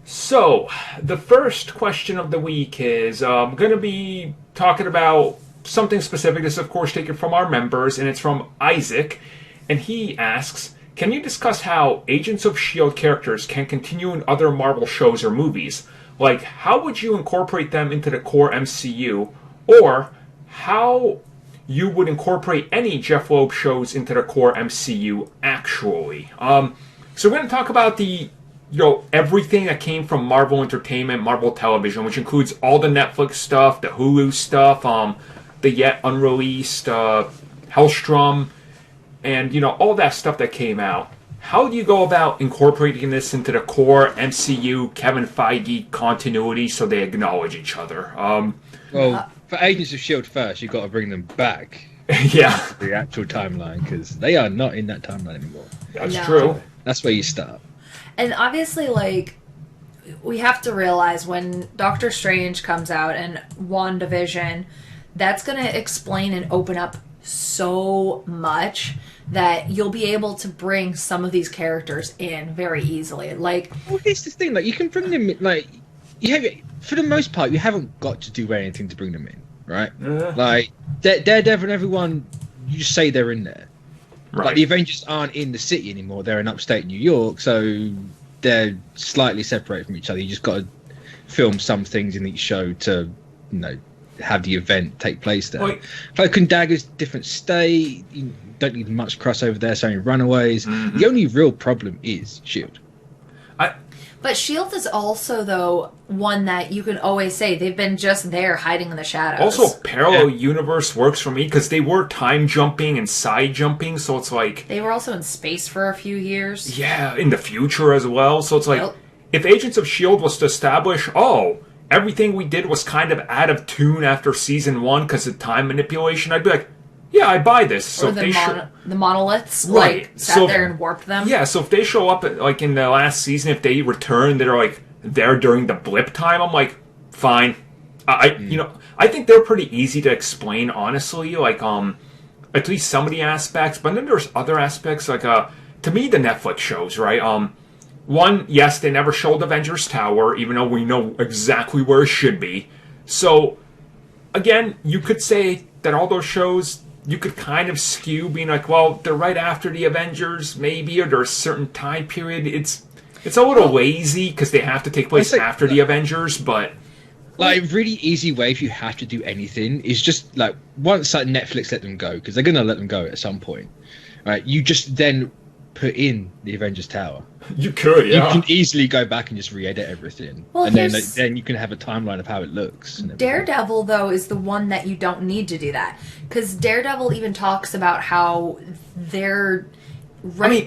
So, the first question of the week is I'm going to be talking about something specific. This is, of course, taken from our members, and it's from Isaac. And he asks, can you discuss how Agents of S.H.I.E.L.D. characters can continue in other Marvel shows or movies? Like, how would you incorporate them into the core MCU? Or how you would incorporate any Jeff Loeb shows into the core MCU, actually? So we're going to talk about everything that came from Marvel Entertainment, Marvel Television, which includes all the Netflix stuff, the Hulu stuff, the yet unreleased Hellstrom, and all that stuff that came out. How do you go about incorporating this into the core MCU Kevin Feige continuity so they acknowledge each other? Well, for Agents of S.H.I.E.L.D. first, you've got to bring them back. Yeah. To the actual timeline, because they are not in that timeline anymore. That's true. That's where you start. And obviously, we have to realize when Doctor Strange comes out and WandaVision, that's going to explain and open up so much that you'll be able to bring some of these characters in very easily. Well, here's the thing: you can bring them in, for the most part, you haven't got to do anything to bring them in, right? Daredevil and everyone, you just say they're in there. Right. The Avengers aren't in the city anymore; they're in upstate New York, so they're slightly separated from each other. You just got to film some things in each show to, have the event take place there. Cloak and Dagger's different state. You don't need much crossover there. So only Runaways. Mm-hmm. The only real problem is Shield. But S.H.I.E.L.D. is also, though, one that you can always say they've been just there hiding in the shadows. Also, parallel universe works for me because they were time jumping and side jumping, so it's like... They were also in space for a few years. Yeah, in the future as well. So it's like, if Agents of S.H.I.E.L.D. was to establish, everything we did was kind of out of tune after season 1 because of time manipulation, I'd be like, yeah, I buy this. So or the monoliths, sat there and warped them. Yeah, so if they show up, in the last season, if they return, they're, there during the blip time, I'm like, fine. I think they're pretty easy to explain, honestly, at least some of the aspects, but then there's other aspects, to me, the Netflix shows, right? One, yes, they never showed Avengers Tower, even though we know exactly where it should be. So, again, you could say that all those shows... You could kind of skew being they're right after the Avengers, maybe, or there's a certain time period. It's a little lazy because they have to take place after the Avengers, but... A really easy way if you have to do anything is just, once Netflix let them go, because they're going to let them go at some point, right? You just then put in the Avengers Tower. You could, yeah. You can easily go back and just re-edit everything. Well, and then you can have a timeline of how it looks. Daredevil, though, is the one that you don't need to do that. Because Daredevil even talks about how they're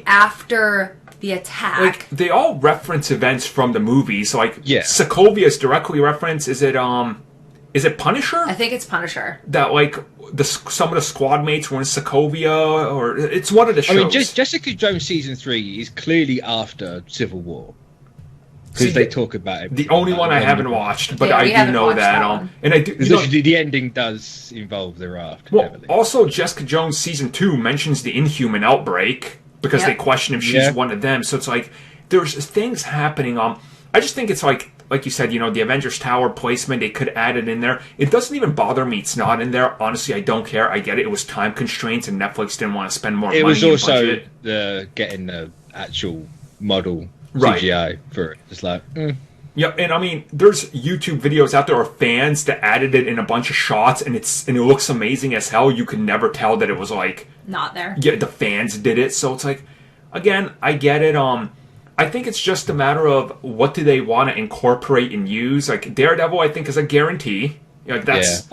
after the attack. They all reference events from the movies. Sokovia's directly reference, is it Punisher? I think it's Punisher. That, some of the squad mates were in Sokovia, or it's one of the shows. Jessica Jones season 3 is clearly after Civil War. Because they talk about it. The only one I haven't watched, but I do know that. And I do. The ending does involve the raft. Heavily. Also, Jessica Jones season 2 mentions the Inhuman outbreak because they question if she's one of them. So it's there's things happening. I just think it's like you said, the Avengers Tower placement, they could add it in there. It doesn't even bother me it's not in there. Honestly, I don't care. I get it. It was time constraints, and Netflix didn't want to spend more money. It was also getting the actual model CGI for it. It's Yeah, and there's YouTube videos out there of fans that added it in a bunch of shots, and it looks amazing as hell. You could never tell that it was not there. Yeah, the fans did it. So it's again, I get it. I think it's just a matter of what do they want to incorporate and use. Daredevil, I think, is a guarantee. That's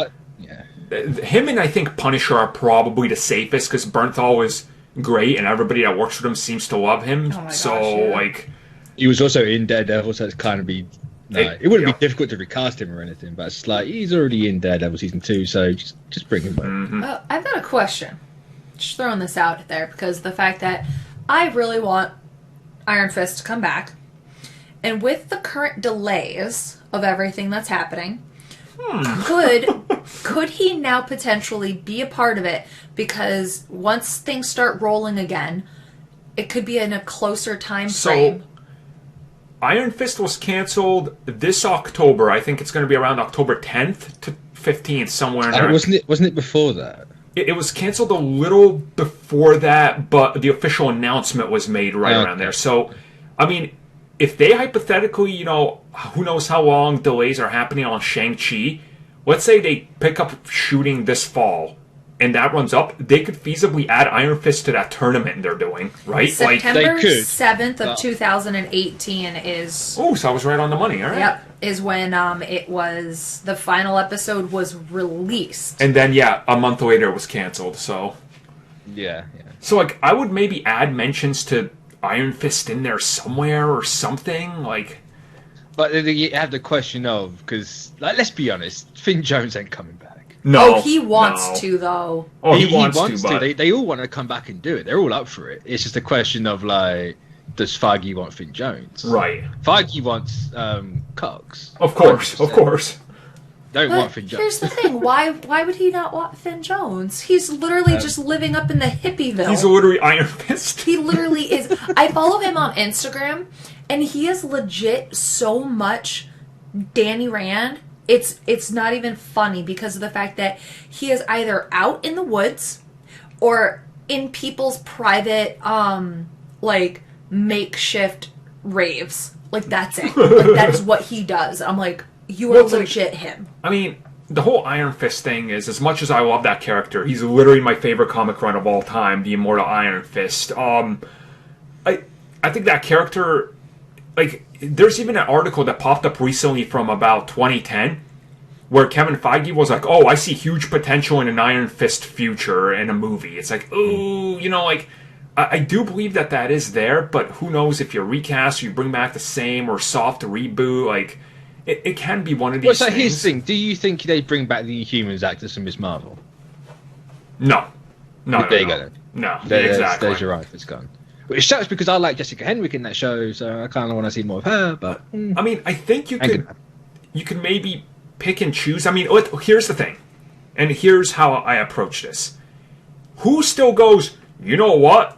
him, and I think Punisher are probably the safest because Bernthal is great, and everybody that works with him seems to love him. Oh my gosh, he was also in Daredevil, so it's kind of it wouldn't be difficult to recast him or anything. But it's he's already in Daredevil season 2, so just bring him back. Mm-hmm. I've got a question. Just throwing this out there because the fact that I really want Iron Fist to come back, and with the current delays of everything that's happening, could he now potentially be a part of it? Because once things start rolling again, it could be in a closer time frame. Iron Fist was canceled this October. I think it's going to be around October 10th to 15th, somewhere in there. Wasn't it before that? It was canceled a little before that, but the official announcement was made around there. So, I mean, if they hypothetically, who knows how long delays are happening on Shang-Chi, let's say they pick up shooting this fall, and that runs up, they could feasibly add Iron Fist to that tournament they're doing, right? September 7th of 2018 is... Oh, so I was right on the money, all right. Yep, is when the final episode was released. And then, a month later it was canceled, so... Yeah. So, I would maybe add mentions to Iron Fist in there somewhere or something, But you have the question of, because, let's be honest, Finn Jones ain't coming back. No. Oh, he wants to, though. Oh, he wants to, but... They all want to come back and do it. They're all up for it. It's just a question of, does Feige want Finn Jones? Right. Feige wants Cox. Of course, 100%. Don't but want Finn Jones. Here's the thing. Why would he not want Finn Jones? He's literally just living up in the hippieville. He's literally Iron Fist. He literally is. I follow him on Instagram, and he is legit so much Danny Rand. It's not even funny because of the fact that he is either out in the woods or in people's private makeshift raves. That's it. That is what he does. I'm like, you are legit him. I mean, the whole Iron Fist thing is, as much as I love that character, he's literally my favorite comic run of all time, the Immortal Iron Fist. I think that character, there's even an article that popped up recently from about 2010 where Kevin Feige was like, oh, I see huge potential in an Iron Fist future in a movie. It's like, ooh, I do believe that is there, but who knows if you recast or you bring back the same or soft reboot, it can be one of these things. Here's the thing. Do you think they bring back the Inhumans actors from Ms. Marvel? No. There you go then. No, exactly. There's your Iron Fist gone. Which sucks because I like Jessica Henwick in that show, so I kind of want to see more of her. But I mean, I think you could maybe pick and choose. I mean, here's the thing, and here's how I approach this. Who still goes, you know what?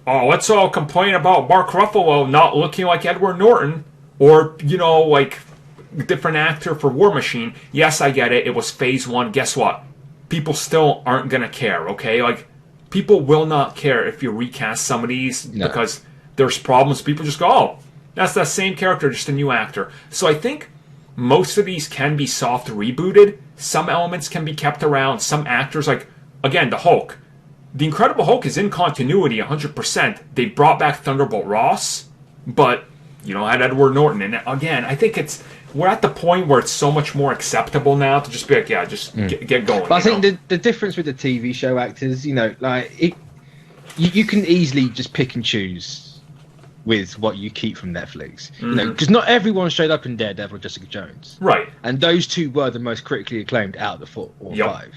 Oh, let's all complain about Mark Ruffalo not looking like Edward Norton, or different actor for War Machine. Yes, I get it. It was Phase 1. Guess what? People still aren't gonna care. Okay, people will not care if you recast some of these because there's problems. People just go, oh, that's that same character, just a new actor. So I think most of these can be soft rebooted. Some elements can be kept around. Some actors, again, the Hulk. The Incredible Hulk is in continuity 100%. They brought back Thunderbolt Ross, but, had Edward Norton. And again, I think we're at the point where it's so much more acceptable now to just be like, get going. But I think the difference with the TV show actors, you can easily just pick and choose with what you keep from Netflix. Because not everyone showed up in Daredevil or Jessica Jones. Right. And those two were the most critically acclaimed out of the 4 or 5.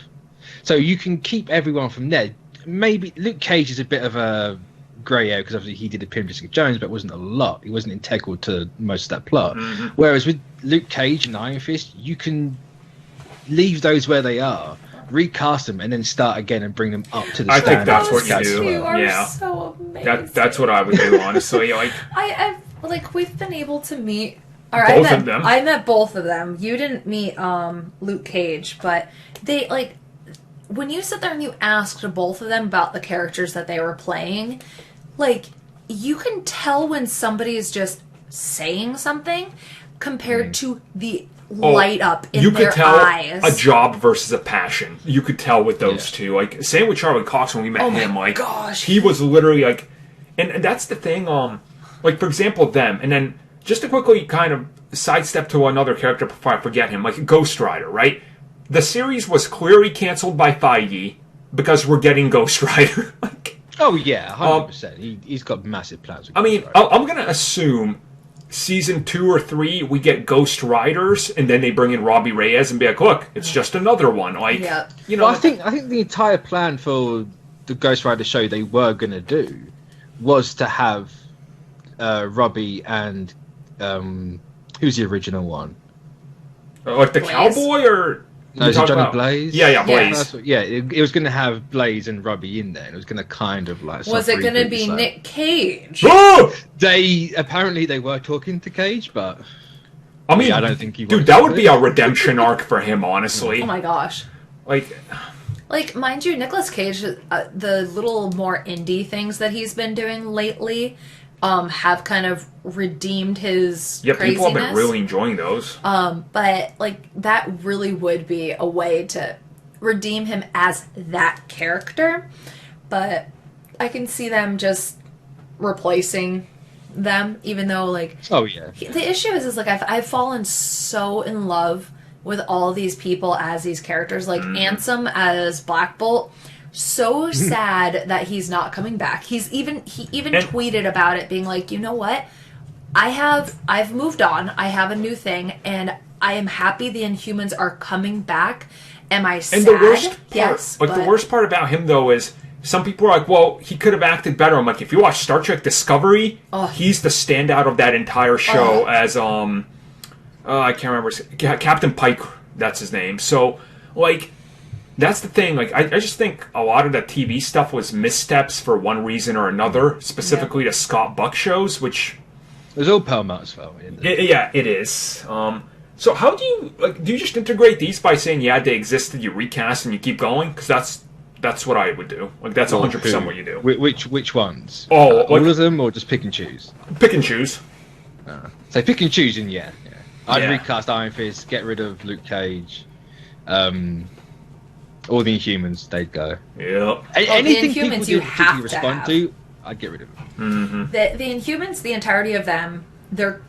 So you can keep everyone from there. Maybe Luke Cage is a bit of a grey area because obviously he did appear in Jessica Jones, but it wasn't a lot. He wasn't integral to most of that plot. Whereas with Luke Cage and Iron Fist, you can leave those where they are, recast them, and then start again and bring them up to the standard. I think that's what you do. You are so amazing. That's what I would do, honestly. I've we've been able to meet. Both of them. I met both of them. You didn't meet Luke Cage, but they when you sit there and you asked both of them about the characters that they were playing, you can tell when somebody is just saying something compared to the light up in their eyes. You could tell a job versus a passion. You could tell with those two. Same with Charlie Cox when we met him. Gosh. He was literally and that's the thing. For example, them, and then just to quickly kind of sidestep to another character before I forget him, Ghost Rider, right? The series was clearly canceled by Feige because we're getting Ghost Rider. 100%. He's got massive plans. I mean, I'm going to assume season 2 or 3 we get Ghost Riders, and then they bring in Robbie Reyes and be like, look, it's just another one. I think the entire plan for the Ghost Rider show they were going to do was to have Robbie and who's the original one? The cowboy or No, is it Johnny Blaze? Yeah, Blaze. It was going to have Blaze and Robbie in there, and it was going to kind of like. Was it going to be Nick Cage? They were talking to Cage, but I mean, I don't think he. Dude, that would be a redemption arc for him, honestly. Oh my gosh! Like, mind you, Nicolas Cage, the little more indie things that he's been doing lately, have kind of redeemed his craziness. People have been really enjoying those. But like that really would be a way to redeem him as that character. But I can see them just replacing them, even though like the issue is like I've fallen so in love with all these people as these characters, like Ansem as Black Bolt. So sad that he's not coming back. He even tweeted about it, being like, you know what? I've moved on. I have a new thing, and I am happy the Inhumans are coming back. Am I sad? And the worst part, yes, the worst part about him though is some people are like, well, he could have acted better. I'm like, if you watch Star Trek Discovery, he's the standout of that entire show as I can't remember, Captain Pike. That's his name. So like. That's the thing, like, I just think a lot of the TV stuff was missteps for one reason or another, specifically the Scott Buck shows, which... It was all Paramount's fault, isn't it? Yeah, it is. So how do you just integrate these by saying, yeah, they existed, you recast, and you keep going? Because that's what I would do. Like, that's 100% what you do. Which ones? All of them, or just pick and choose? Pick and choose. So pick and choose, and I'd recast Iron Fist, get rid of Luke Cage, all the Inhumans, they'd go. Yeah. Anything the Inhumans people you have to respond have. to, I'd get rid of them. Mm-hmm. The Inhumans, the entirety of them, the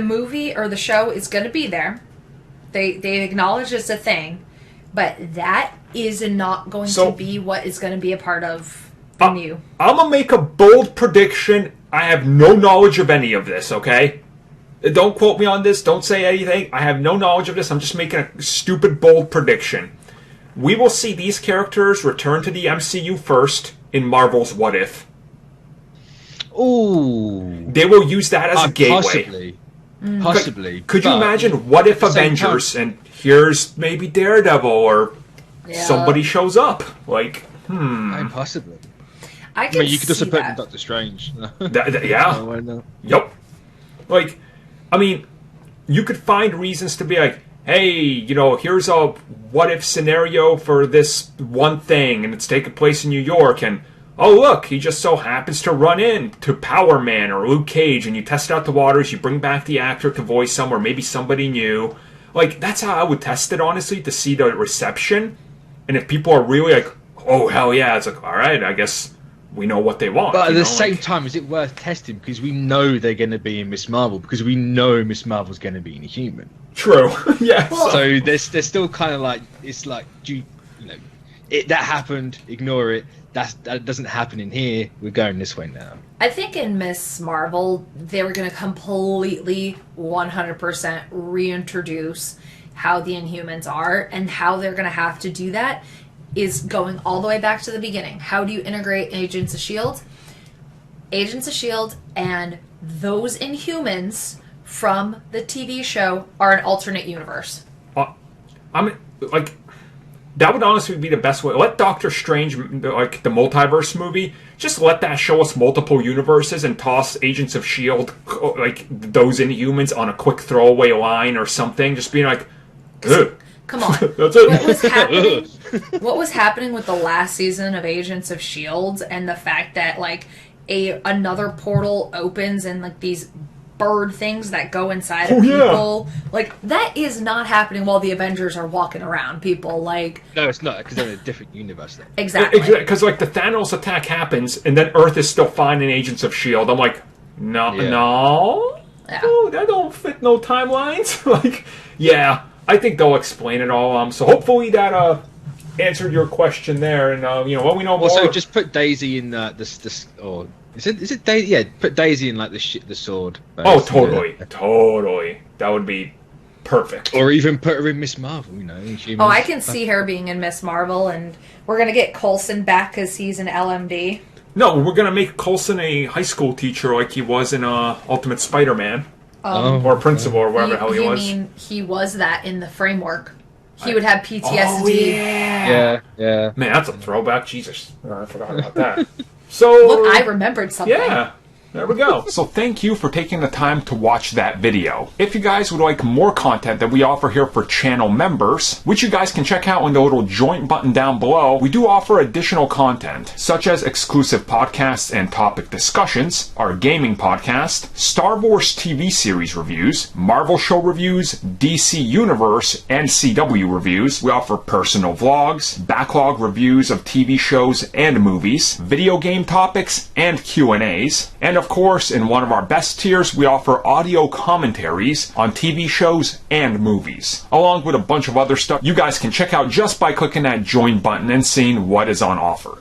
movie or the show is going to be there. They acknowledge it's a thing, but that is not going to be what is going to be a part of the new. I'm going to make a bold prediction. I have no knowledge of any of this, okay? Don't quote me on this. Don't say anything. I have no knowledge of this. I'm just making a stupid, bold prediction. We will see these characters return to the MCU first in Marvel's What If. Ooh. They will use that as a gateway. Possibly. Could you imagine What If Avengers and here's maybe Daredevil or somebody shows up? Like, Possibly. I mean, you could also put Doctor Strange. Yeah. Why not? Yep. Like, I mean, you could find reasons to be like, hey, here's a what-if scenario for this one thing, and it's taking place in New York, and, oh, look, he just so happens to run into Power Man or Luke Cage, and you test out the waters, you bring back the actor to voice some, or maybe somebody new. Like, that's how I would test it, honestly, to see the reception. And if people are really like, oh, hell yeah, it's like, all right, I guess we know what they want. But at the same time, is it worth testing? Because we know they're going to be in Ms. Marvel, because we know Ms. Marvel's going to be Inhuman. True. Yeah. So they're still kind of like, it's like, that happened, ignore it. That doesn't happen in here. We're going this way now. I think in Ms. Marvel, they were going to completely 100% reintroduce how the Inhumans are, and how they're going to have to do that is going all the way back to the beginning. How do you integrate Agents of S.H.I.E.L.D.? Agents of S.H.I.E.L.D. and those Inhumans from the TV show are an alternate universe. That would honestly be the best way. Let Doctor Strange, like the Multiverse movie, just let that show us multiple universes and toss Agents of S.H.I.E.L.D., like those Inhumans, on a quick throwaway line or something. Just being like, ugh. Come on. That's it. What was happening with the last season of Agents of S.H.I.E.L.D. and the fact that, like, another portal opens and, like, these bird things that go inside of people. Like, that is not happening while the Avengers are walking around, people. Like, no, it's not, because they're in a different universe then. Exactly. Because, like, the Thanos attack happens, and then Earth is still fine in Agents of S.H.I.E.L.D. I'm like, no. Yeah. Oh, that don't fit no timelines. Like, yeah, I think they'll explain it all. So hopefully that answered your question there, and when we know more. Also, just put Daisy in this or is it Daisy? Yeah, put Daisy in like the sword. Oh, totally. That would be perfect. Or even put her in Ms. Marvel. I can see her being in Ms. Marvel, and we're gonna get Coulson back because he's an LMD. No, we're gonna make Coulson a high school teacher like he was in Ultimate Spider-Man. Or principal, or whatever the hell he was. You mean he was that in the framework? he would have PTSD. Oh, yeah. Yeah. Man, that's a throwback. Jesus. Oh, I forgot about that. So Look, I remembered something. Yeah. There we go. So thank you for taking the time to watch that video. If you guys would like more content that we offer here for channel members, which you guys can check out in the little join button down below, we do offer additional content, such as exclusive podcasts and topic discussions, our gaming podcast, Star Wars TV series reviews, Marvel show reviews, DC Universe and CW reviews. We offer personal vlogs, backlog reviews of TV shows and movies, video game topics and Q&As, and of course, in one of our best tiers, we offer audio commentaries on TV shows and movies, along with a bunch of other stuff you guys can check out just by clicking that join button and seeing what is on offer.